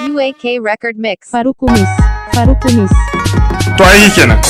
UAK record mix. Farukumis. To ai kenan.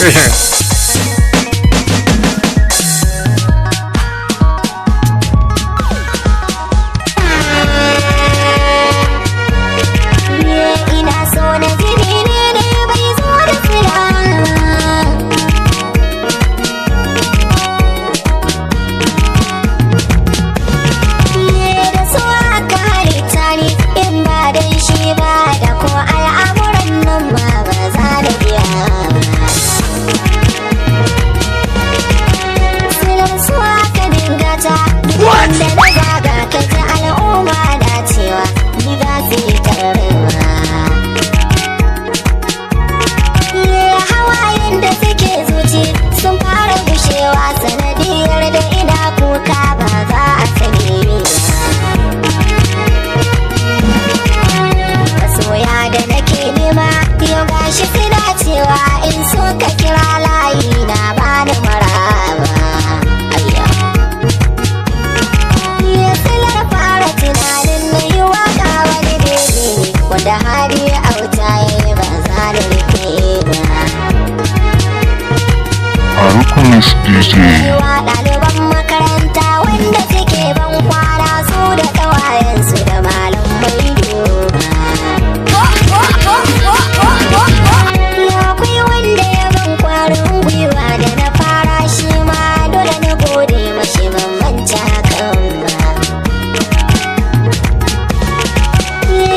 Farukumis DJ. Ɗaliban makaranta wanda suke ban kwana su da ƙawayensu da malamai ya akwai wanda ya ban kwarin gwiwa da na fara shi ma dole na gode mashi ban manta kan ba.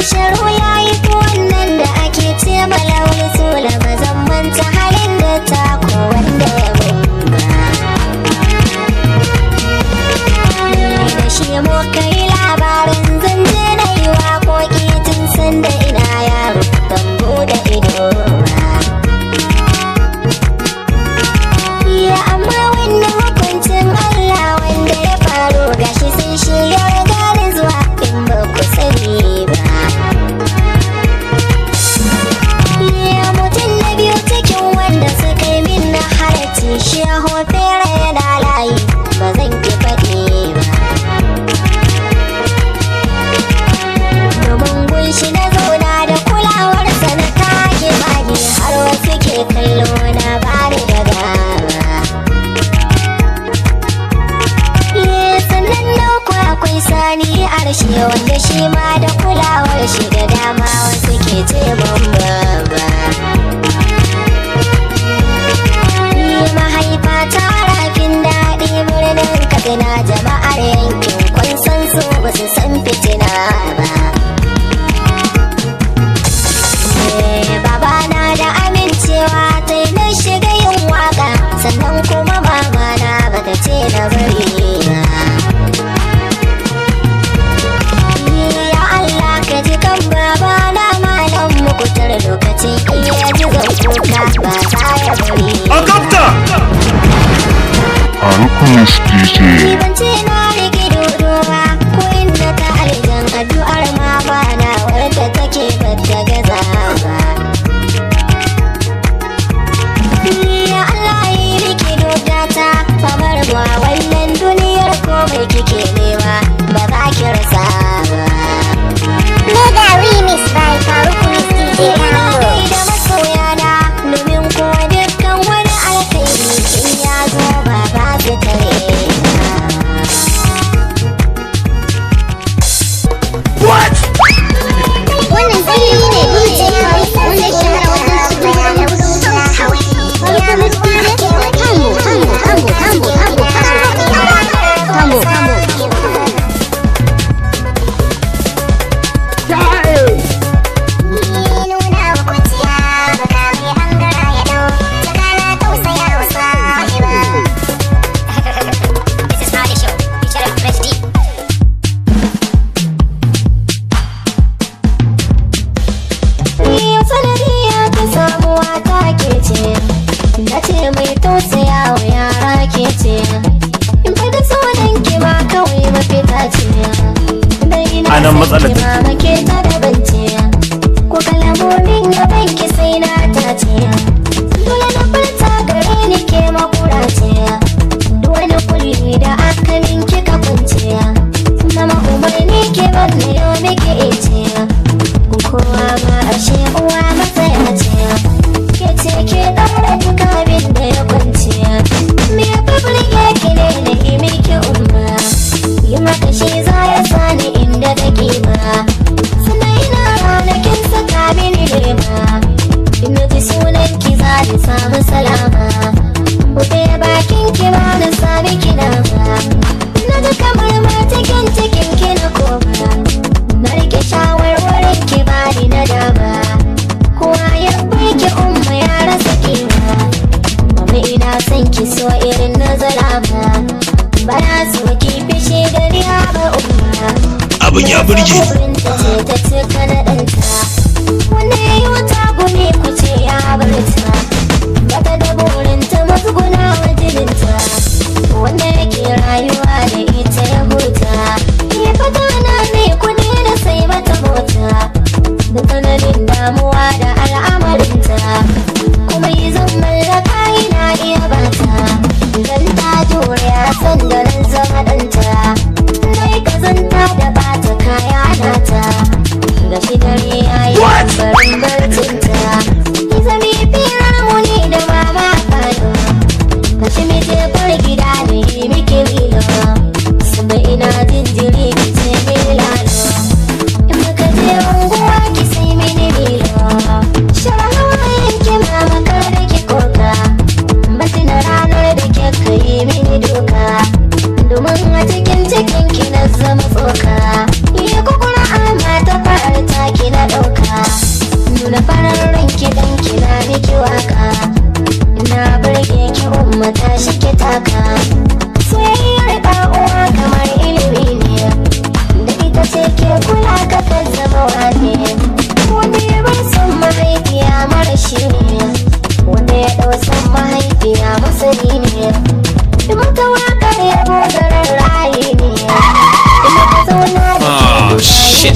Sharu ya yi wannan da ake ce malawar sola ba zan manta halin da ta ko wanda ya shi muka yi labarin zanje na yi waƙoƙi tun sanda ina yaro ban bude ido ba. Ya amma wannan hukuncin Allah wanda ya faru gashi sun shirya gane zuwa in ba ku sani ba. Ya mutum na biyu cikin wanda suka yi min na halarci shi ya hofera yana layi ba zan ki faɗi ba. Shi na zauna da kulawarsa na take bani har wasu ke kallo na bani da gaba. Sannan na akwai sani arshe wanda shi ma da kulawar shi da dama wasu ke ce mun baba. Mahaifa ta rafin daɗi birnin Katsina jama'ar yankin kun san su ba su san fitina ba. Babana da amincewa ta na shiga yin waka sannan kuma mamana bata ce na bari ba. Ya Allah ka ji kan babana malam mukutar lokacin iya ji kuka ba za ya bari. Farukumis DJ. Ban ce na rike dodo ba ko inda ta aljan addu'ar ma bana wadda take bata gaza ba. Ba wannan duniyar komai kike nema ba za ki rasa ba. Mega remix by Farukumis DJ Gambo. Da masoyana domin ko dukkan wani alkhairi in ya zo ba za su tare What? Wannan fili ne DJ Farukumis wanda ya shahara wajen su bayanan Farukumis DJ mai tausaya wa yara ke ce in fa da sonan ki ma kawai mafita ce dai ina son ki ma make ta da bance ko kalamomin gaban ki sai na tace dole na furta gare ni ke makura ce dole kulli da akalin ki ka kwance na ma umarni ke ban ne yau nake ce kowa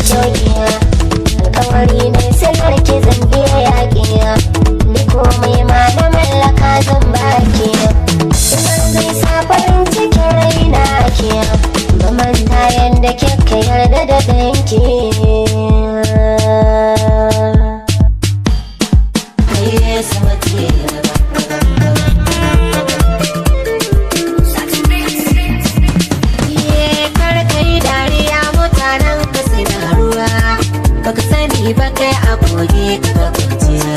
dogiya alkawari ne sanar ki zan iya yaƙiya ni komai ma na mallaka zan baki idan zai sa farin cikin raina ke ba manta yadda kika yarda da danki baka sani ba kai a goge ka kwanciya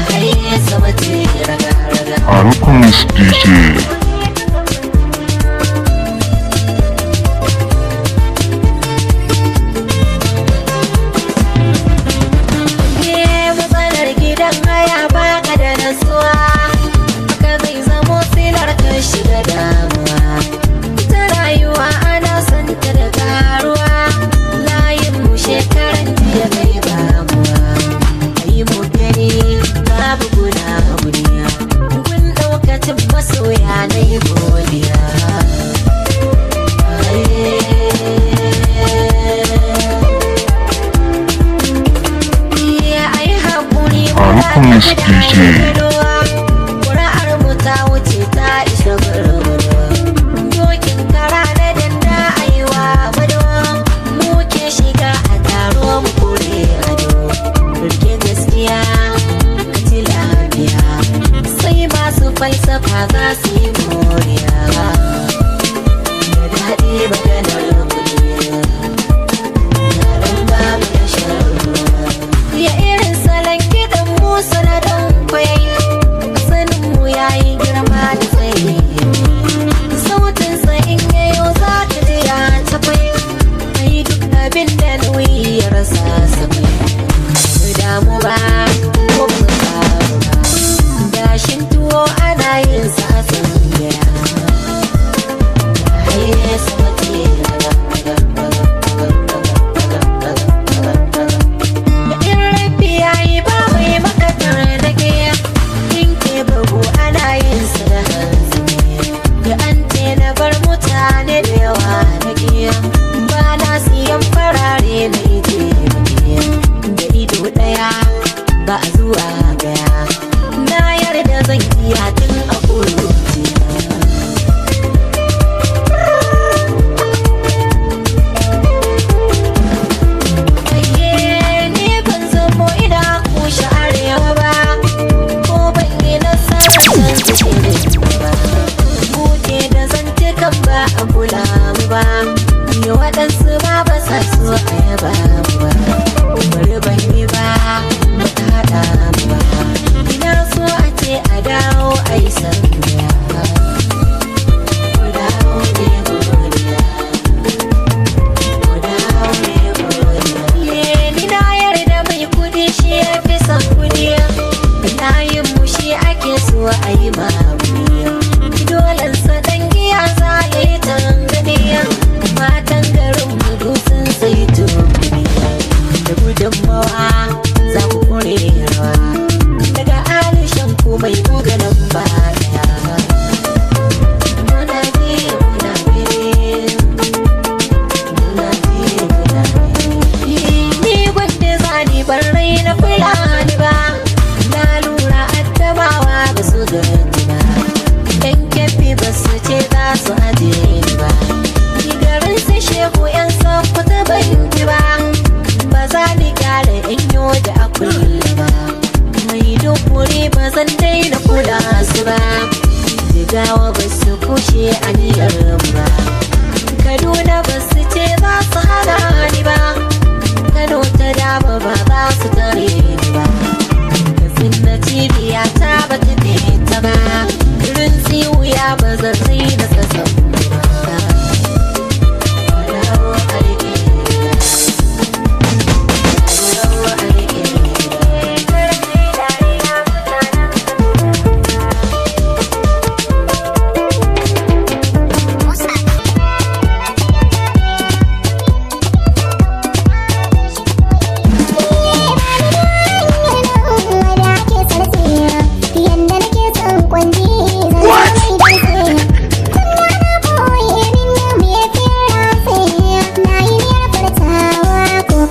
har yi sama ce raga-raga Alkunis DJ. matsalar gidan haya baka da nasuwa haka zai zamo silar ka shiga damuwa ta rayuwa ana son ta da karuwa shekaran jiya mai babuwa ayi mu gani babu guna guniya kun daukacin masoya na yi godiya ayi haƙuri Alkunis DJ. ƙura'ar mu ta wuce ta isa gurgudu dokin kara na danda aiwa mado muke shiga mu kore ado rike gaskiya ka ci lafiya sai masu falsafa za su yi moriya da daɗi maganar kuɗi yaran babu da sharuwa ya irin salon gidan musu na don kwai sanin mu yayi girma da tsaye sautinsa in yayo za ka ji ya tafai ai duk abin da nauyi ya rasa sabai mu damu ba ko mu samu ba dashin tuwo ana yin sa a tsangaya haye sama ce da in rafi yayi ba mai makatar da ke in ke babu ana yin sa da hanzu da an ce na bar mutane da yawa na giya ba na siyan farare na ije da ido daya ba a zuwa gaya na yarda zan iya tun a kuruci ni ban zamo ina kushe arewa ba ko ban yi nasarar zan ba buke da zantukan ba a kula ba yi waɗansu ba sa so a yaba ba bari ban yi ba ta haɗa ba ina so a ce a dawo a yi sanya ku dawo ne godiya ku dawo ne godiya ni na yarda mai kudi shi ya fi son kudi ina yin mushi ake so a yi ma dolensa dan giya za ya yi tanganiya matan garin mudu sun sai tuni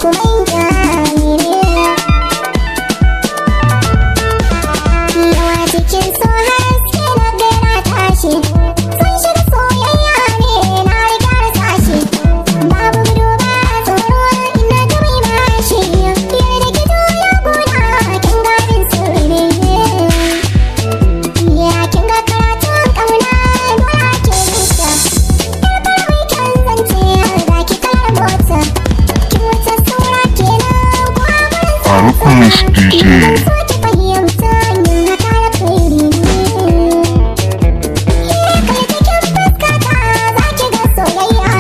kuma in kyale ne. Yawa cikin so haske na gaira tashi, sun shiga soyayya ne na riga da sashi. Babu gudu ba tsoro ina ga mai bashi, yarda ki juya gona kin gadin sirri ne. Ya kin ga karatun ƙauna dole ake nisa, yarbar mai kyan zance ga ki kalar mota. Kin wuce saura kenan ko a gurin Farukunis DJ. so ki fahimta yin haka da fili ne. Kai cikin fuskata za ki ga soyayya,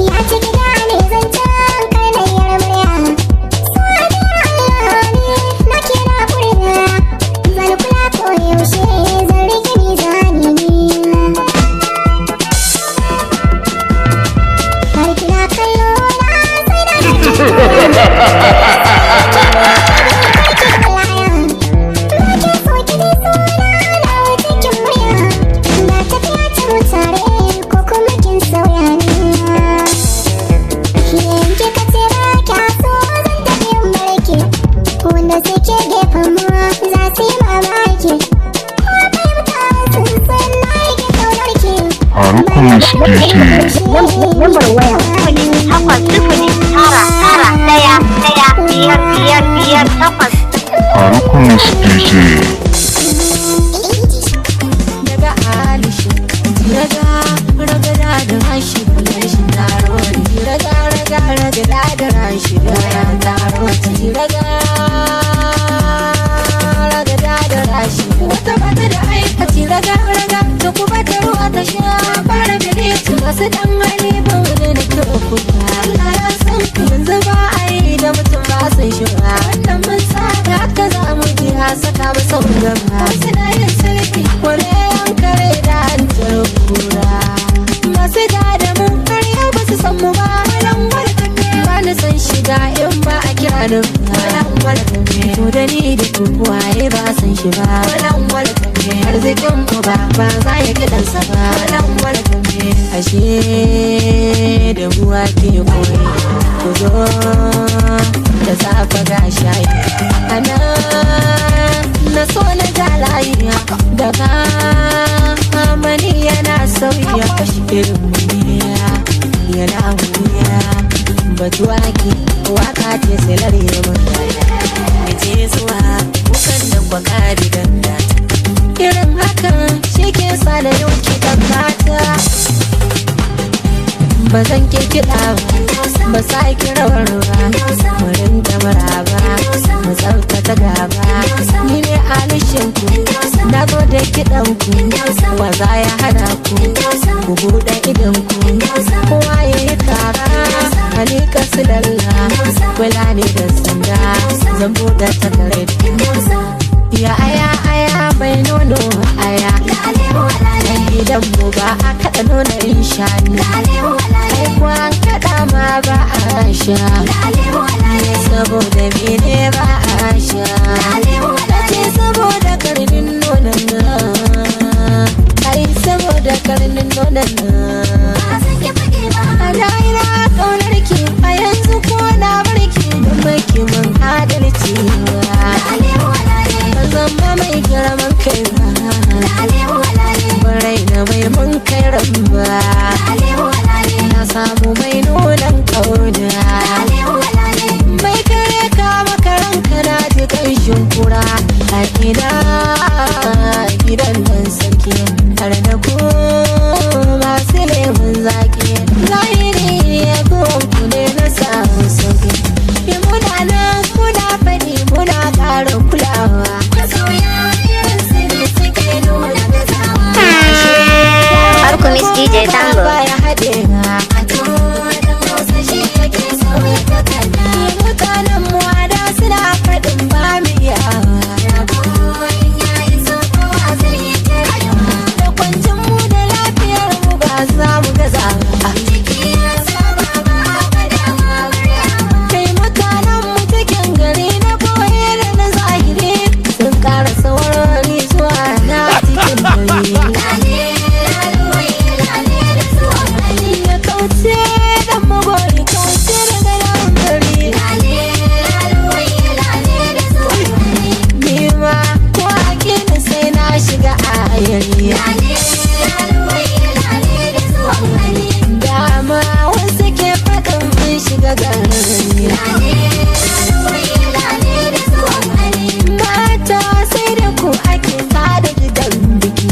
ya ci gida ne zancen karnayyar murya. So addu'ar Allah ne na kira kuriya, zan kula ko yaushe zan rike mizani ne. Har kina kallo na sai na ji wanda suke gefen mu za su yi mamaki, ko fahimta sun san na rike kaunar ki. Farukunis DJ. Lambar waya 809-1-1-5-5-8. Farukunis DJ. daga alishi raga ragada da rashi rashin taro raga ragada da rashi da taro raga ragada da rashi wata bata da aikaci raga ta kuma ta ruwa ta sha fara gare su masu dan hali ba wani da kyau kuma Allah ya san yanzu ba a yi da mutum ba san shi ba wannan mun sa da haka za mu ji a saka masa gaba suna yin sarki wani yankare da hantar kura masu da mun karya ba su san mu ba walan warka ne ba ni san shiga in ba a kira da walan warka ne to da ni da kuwaye ba san shi ba walan warka ne arzikin ku ba za ya kidansa ba walan warka ne ashe da buwa ke koyi ku zo da safa ga shayi ana na so na jalayi daga amani yana sauya irin muniya yana wuya batuwa ke waka ce silar yamin ce zuwa kukan da kwaka da ganda irin hakan shi ke sa da yau kiɗan mata ba zan ke kiɗa ba sa kirawar ba murin da maraba mu tsaftace gaba ni ne alishin ku na zo da kiɗan ku wa za ya hana ku ku buɗe idan ku kowa ya yi kara halika su lalla kula ne da sanda zan buɗe takarar ya aya bai nono aya ɗan gidanmu ba a kaɗa nuna in shani ai kwan kaɗa ma ba a sha saboda mene ba a sha ce saboda karnin nonon nan ai saboda karnin nonon nan ana ina ƙaunar ki a yanzu ko na barki don baki mun adalci ba zama mai girman kai ba barai na mai mun kai ramba na samu mai nunan kauna mai kare ka makaran kana ji ƙanshin kura a ina gidan nan sarki har na ku masu lemun zaki zahiri ya ku ne na samu sauki muna nan kuna faɗi muna ƙara kulawa Farukunis DJ Tango. mutanen mu da suna faɗin ba mu iyawa da kwancin mu da lafiyar mu ba za mu gaza ba kai mutanen mu cikin gari na boye da na zahiri sun ƙara saurari zuwa na cikin gari mata sai da ku ake tada gidan biki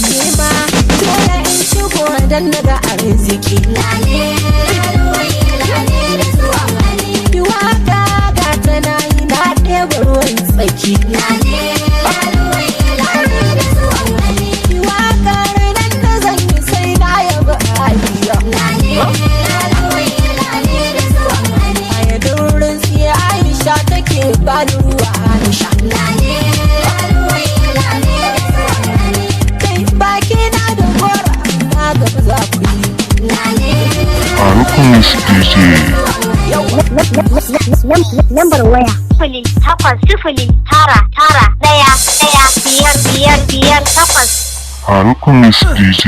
ke ma dole in shigo dan naga arziki waka ga tana yi na ɗeba ruwan tsaki wakar nan da zan yi sai na yaba aliya a durin siya aisha take bani ruwa aisha kai baki na da gora na gaba za ku yi Farukunis DJ. Lambar waya 0800 9 1 1 5 5 5 8. Farukunis DJ.